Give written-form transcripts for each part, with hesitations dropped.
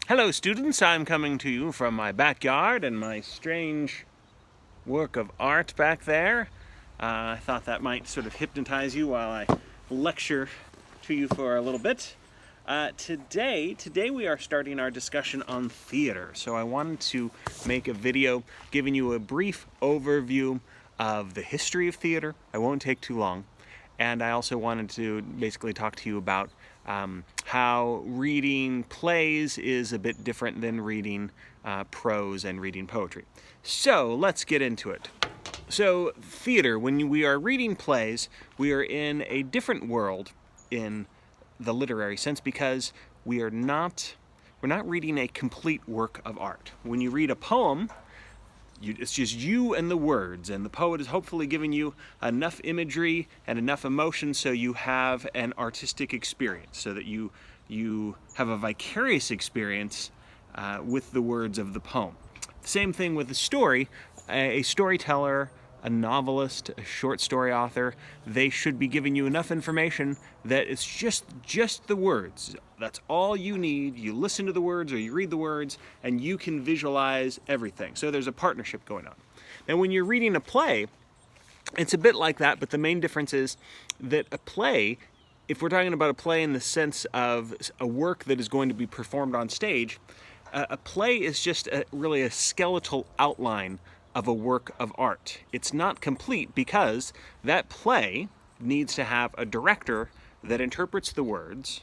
Hello students, I'm coming to you from my backyard and my strange work of art back there. I thought that might sort of hypnotize you while I lecture to you for a little bit. Today we are starting our discussion on theater. So I wanted to make a video giving you a brief overview of the history of theater. I won't take too long. And I also wanted to basically talk to you about how reading plays is a bit different than reading prose and reading poetry. So let's get into it. So theater, when we are reading plays, we are in a different world in the literary sense because we're not reading a complete work of art. When you read a poem, it's just you and the words, and the poet is hopefully giving you enough imagery and enough emotion so you have an artistic experience, so that you have a vicarious experience with the words of the poem. Same thing with the story. A storyteller, a novelist, a short story author, they should be giving you enough information that it's just the words. That's all you need. You listen to the words or you read the words and you can visualize everything. So there's a partnership going on. Now when you're reading a play, it's a bit like that, but the main difference is that a play, if we're talking about a play in the sense of a work that is going to be performed on stage, a play is just really a skeletal outline of a work of art. It's not complete because that play needs to have a director that interprets the words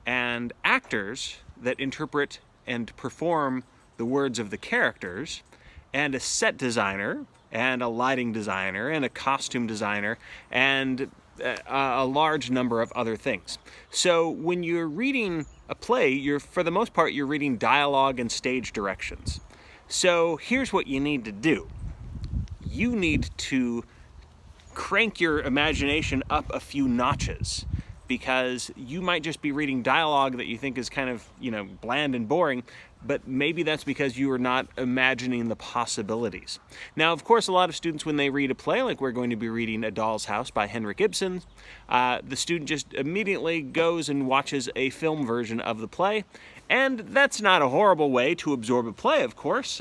and actors that interpret and perform the words of the characters, and a set designer and a lighting designer and a costume designer and a large number of other things. So when you're reading a play, for the most part, you're reading dialogue and stage directions. So here's what you need to do. You need to crank your imagination up a few notches, because you might just be reading dialogue that you think is kind of, bland and boring, but maybe that's because you are not imagining the possibilities. Now, of course, a lot of students, when they read a play, like we're going to be reading A Doll's House by Henrik Ibsen, the student just immediately goes and watches a film version of the play, and that's not a horrible way to absorb a play, of course.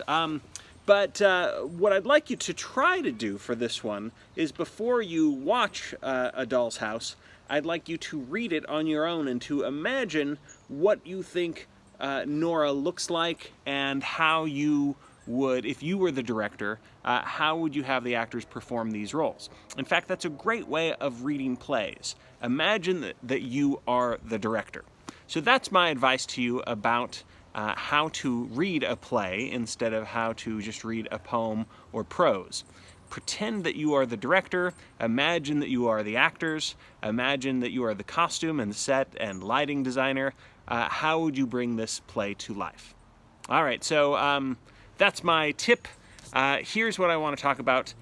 But what I'd like you to try to do for this one is, before you watch A Doll's House, I'd like you to read it on your own and to imagine what you think Nora looks like and how you would, if you were the director, how would you have the actors perform these roles? In fact, that's a great way of reading plays. Imagine that you are the director. So that's my advice to you about how to read a play instead of how to just read a poem or prose. Pretend that you are the director, imagine that you are the actors, imagine that you are the costume and set and lighting designer. How would you bring this play to life? All right, so that's my tip. Here's what I want to talk about